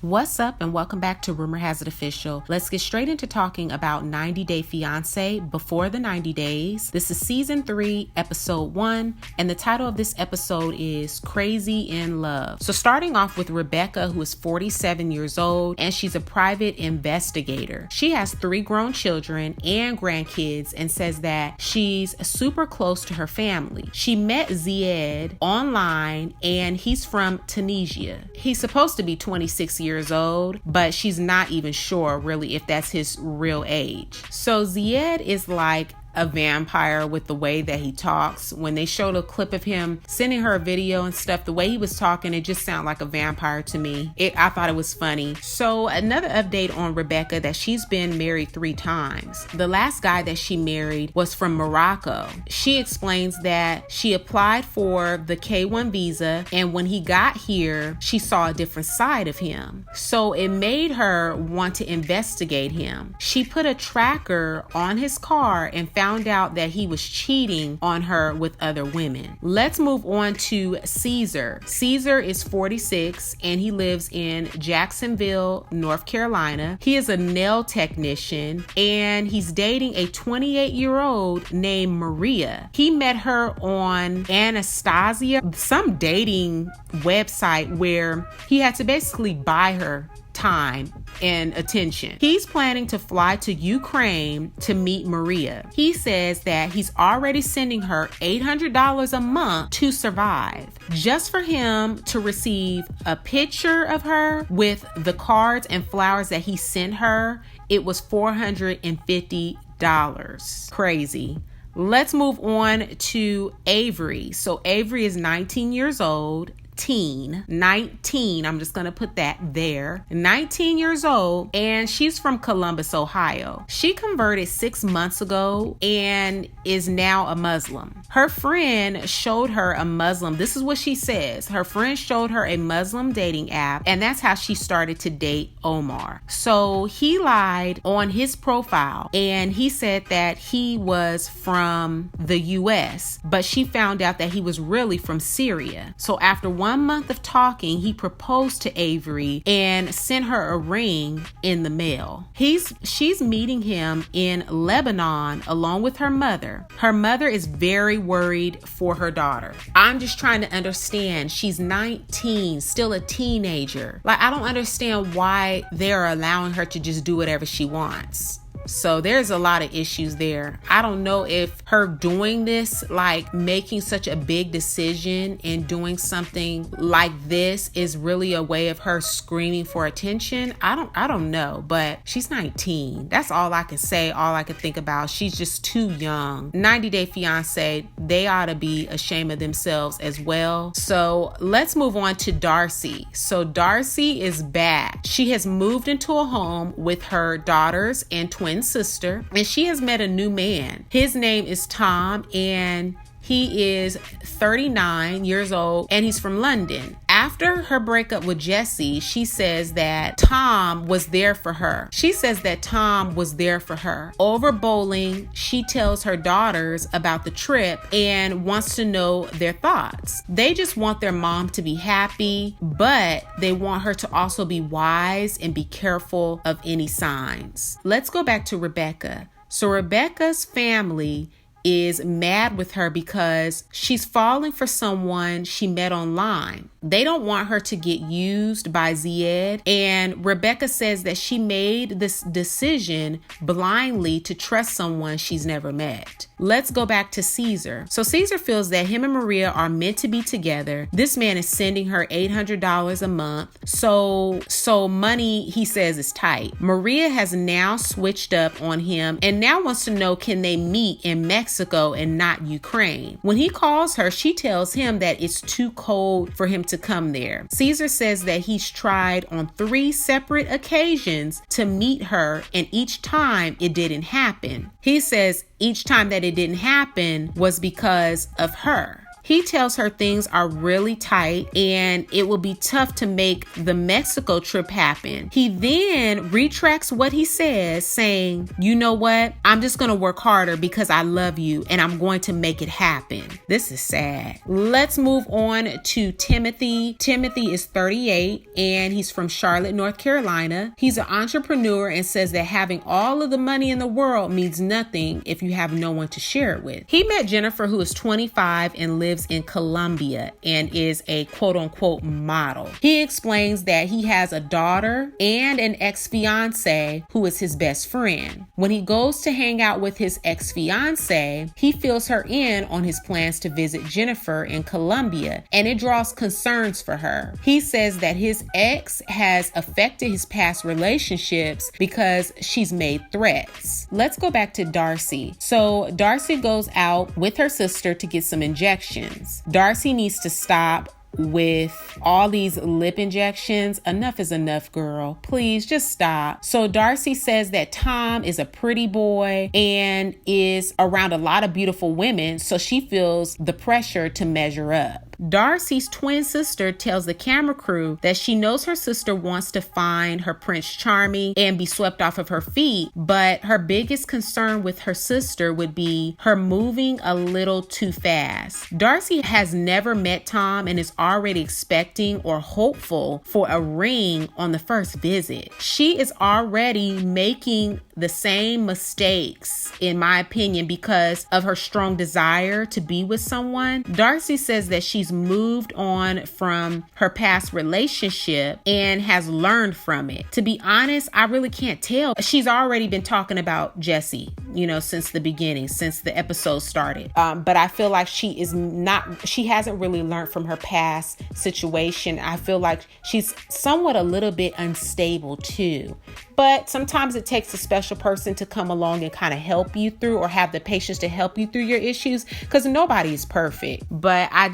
What's up and welcome back to Rumor Has It Official. Let's get straight into talking about 90 Day Fiance Before the 90 Days. This is season 3, episode 1, and the title of this episode is Crazy in Love. So starting off with Rebecca, who is 47 years old, and she's a private investigator. She has 3 grown children and grandkids and says that she's super close to her family. She met Zied online and he's from Tunisia. He's supposed to be 26 years old, but she's not even sure really if that's his real age. So Zied is like a vampire with the way that he talks. When they showed a clip of him sending her a video and stuff, the way he was talking, it just sounded like a vampire to me. I thought it was funny. So another update on Rebecca, that she's been married 3 times. The last guy that she married was from Morocco. She explains that she applied for the K1 visa, and when he got here, she saw a different side of him. So it made her want to investigate him. She put a tracker on his car and found out that he was cheating on her with other women. Let's move on to Caesar. Caesar is 46 and he lives in Jacksonville, North Carolina. He is a nail technician and he's dating a 28-year-old named Maria. He met her on Anastasia, some dating website where he had to basically buy her time and attention. He's planning to fly to Ukraine to meet Maria. He says that he's already sending her $800 a month to survive, just for him to receive a picture of her with the cards and flowers that he sent her. It was $450. Crazy. Let's move on to Avery. So Avery is 19 years old. 19, I'm just gonna put that there. 19 years old, and she's from Columbus, Ohio. She converted 6 months ago and is now a Muslim. Her friend showed her a Muslim. This is what she says. Her friend showed her a Muslim dating app, and that's how she started to date Omar. So he lied on his profile and he said that he was from the US, but she found out that he was really from Syria. So after 1 month of talking, he proposed to Avery and sent her a ring in the mail. She's meeting him in Lebanon along with her mother. Her mother is very worried for her daughter. I'm just trying to understand. She's 19, still a teenager. Like, I don't understand why they're allowing her to just do whatever she wants. So there's a lot of issues there. I don't know if her doing this, like making such a big decision and doing something like this, is really a way of her screaming for attention. I don't know, but she's 19. That's all I can say, all I can think about. She's just too young. 90 Day Fiance, they ought to be ashamed of themselves as well. So let's move on to Darcy. So Darcy is back. She has moved into a home with her daughters and twin sister, and she has met a new man. His name is Tom, and he is 39 years old, and he's from London. After her breakup with Jesse, she says that Tom was there for her. She says that Tom was there for her. Over bowling, she tells her daughters about the trip and wants to know their thoughts. They just want their mom to be happy, but they want her to also be wise and be careful of any signs. Let's go back to Rebecca. So Rebecca's family is mad with her because she's falling for someone she met online. They don't want her to get used by Zied, and Rebecca says that she made this decision blindly to trust someone she's never met. Let's go back to Caesar. So Caesar feels that him and Maria are meant to be together. This man is sending her $800 a month. So money, he says, is tight. Maria has now switched up on him and now wants to know, can they meet in Mexico and not Ukraine? When he calls her, she tells him that it's too cold for him to come there. Caesar says that he's tried on 3 separate occasions to meet her, and each time it didn't happen. He says each time that it didn't happen was because of her. He tells her things are really tight and it will be tough to make the Mexico trip happen. He then retracts what he says, saying, you know what? I'm just going to work harder because I love you and I'm going to make it happen. This is sad. Let's move on to Timothy. Timothy is 38 and he's from Charlotte, North Carolina. He's an entrepreneur and says that having all of the money in the world means nothing if you have no one to share it with. He met Jennifer, who is 25 and lives in Colombia and is a quote unquote model. He explains that he has a daughter and an ex-fiance who is his best friend. When he goes to hang out with his ex-fiance, he fills her in on his plans to visit Jennifer in Colombia, and it draws concerns for her. He says that his ex has affected his past relationships because she's made threats. Let's go back to Darcy. So Darcy goes out with her sister to get some injections. Darcy needs to stop with all these lip injections. Enough is enough, girl. Please just stop. So Darcy says that Tom is a pretty boy and is around a lot of beautiful women, so she feels the pressure to measure up. Darcy's twin sister tells the camera crew that she knows her sister wants to find her Prince Charming and be swept off of her feet, but her biggest concern with her sister would be her moving a little too fast. Darcy has never met Tom and is already expecting or hopeful for a ring on the first visit. She is already making the same mistakes, in my opinion, because of her strong desire to be with someone. Darcy says that she's moved on from her past relationship and has learned from it. To be honest, I really can't tell. She's already been talking about Jesse, since the beginning, since the episode started. But I feel like she hasn't really learned from her past situation. I feel like she's somewhat a little bit unstable too. But sometimes it takes a special person to come along and kind of help you through, or have the patience to help you through your issues, because nobody is perfect. But I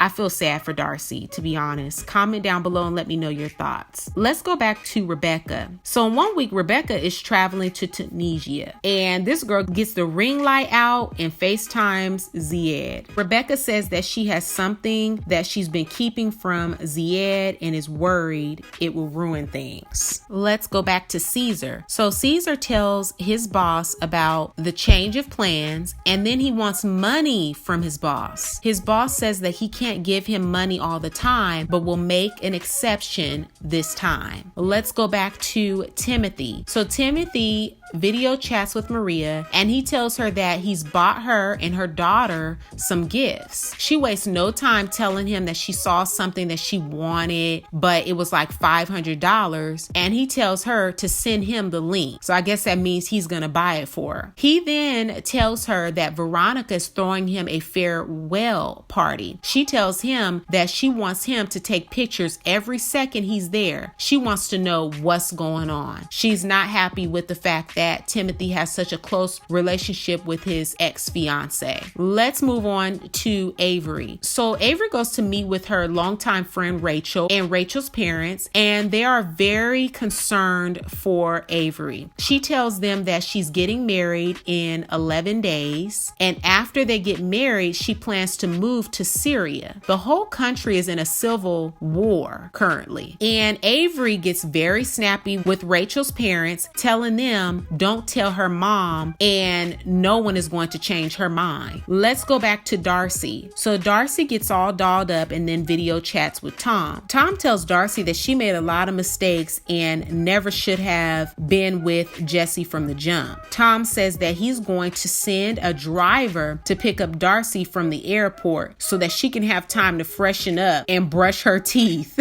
feel sad for Darcy, to be honest. Comment down below and let me know your thoughts. Let's go back to Rebecca. So in 1 week, Rebecca is traveling to Tunisia, and this girl gets the ring light out and FaceTimes Zied. Rebecca says that she has something that she's been keeping from Zied and is worried it will ruin things. Let's go back to Caesar. So Caesar tells his boss about the change of plans, and then he wants money from his boss. His boss says that he can't give him money all the time, but will make an exception this time. Let's go back to Timothy. So Timothy video chats with Maria, and he tells her that he's bought her and her daughter some gifts. She wastes no time telling him that she saw something that she wanted, but it was like $500, and he tells her to send him the link. So I guess that means he's gonna buy it for her. He then tells her that Veronica is throwing him a farewell party. She tells him that she wants him to take pictures every second he's there. She wants to know what's going on. She's not happy with the fact that Timothy has such a close relationship with his ex-fiance. Let's move on to Avery. So Avery goes to meet with her longtime friend Rachel and Rachel's parents, and they are very concerned for Avery. She tells them that she's getting married in 11 days, and after they get married, she plans to move to Syria. The whole country is in a civil war currently, and Avery gets very snappy with Rachel's parents, telling them don't tell her mom and no one is going to change her mind. Let's go back to Darcy. So Darcy gets all dolled up and then video chats with Tom. Tom tells Darcy that she made a lot of mistakes and never should have been with Jesse from the jump. Tom says that he's going to send a driver to pick up Darcy from the airport so that she can have time to freshen up and brush her teeth.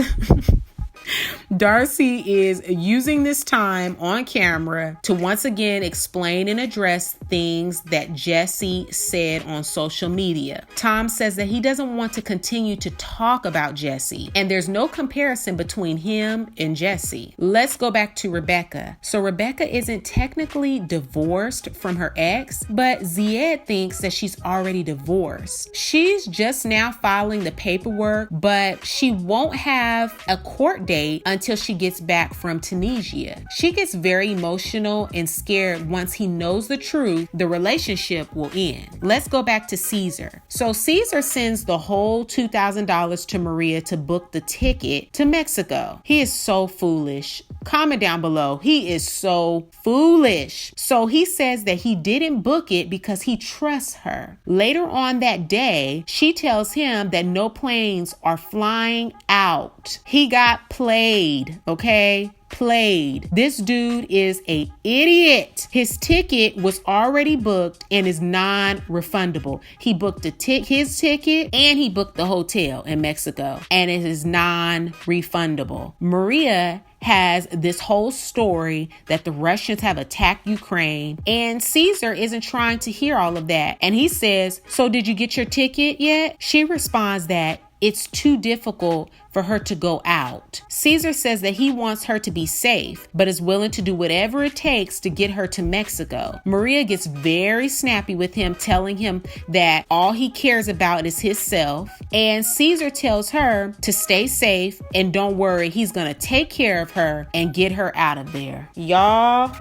Darcy is using this time on camera to once again explain and address things that Jesse said on social media. Tom says that he doesn't want to continue to talk about Jesse, and there's no comparison between him and Jesse. Let's go back to Rebecca. So Rebecca isn't technically divorced from her ex, but Zied thinks that she's already divorced. She's just now filing the paperwork, but she won't have a court date date until she gets back from Tunisia. She gets very emotional and scared once he knows the truth, the relationship will end. Let's go back to Caesar. So Caesar sends the whole $2,000 to Maria to book the ticket to Mexico. He is so foolish. Comment down below. He is so foolish. So he says that he didn't book it because he trusts her. Later on that day, she tells him that no planes are flying out. He got played, okay? Played. This dude is an idiot. His ticket was already booked and is non-refundable. He booked his ticket and he booked the hotel in Mexico, and it is non-refundable. Maria has this whole story that the Russians have attacked Ukraine, and Caesar isn't trying to hear all of that. And he says, "So did you get your ticket yet?" She responds that it's too difficult for her to go out. Caesar says that he wants her to be safe, but is willing to do whatever it takes to get her to Mexico. Maria gets very snappy with him, telling him that all he cares about is himself. And Caesar tells her to stay safe and don't worry, he's gonna take care of her and get her out of there. Y'all.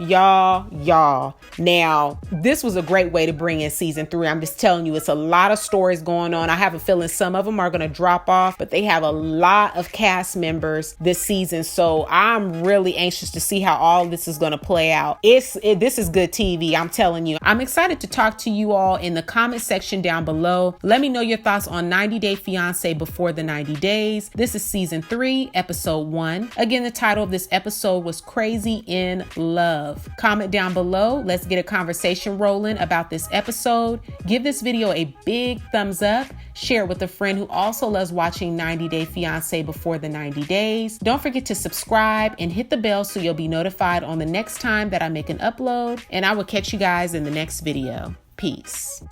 Now, this was a great way to bring in season 3. I'm just telling you, it's a lot of stories going on. I have a feeling some of them are gonna drop off, but they have a lot of cast members this season, so I'm really anxious to see how all this is going to play out. This is good TV, I'm telling you. I'm excited to talk to you all in the comment section down below. Let me know your thoughts on 90 Day Fiance Before the 90 Days. This is season 3, episode 1. Again, the title of this episode was Crazy in Love. Comment down below. Let's get a conversation rolling about this episode. Give this video a big thumbs up. Share it with a friend who also loves watching 90 Day Fiance Before the 90 Days. Don't forget to subscribe and hit the bell so you'll be notified on the next time that I make an upload. And I will catch you guys in the next video. Peace.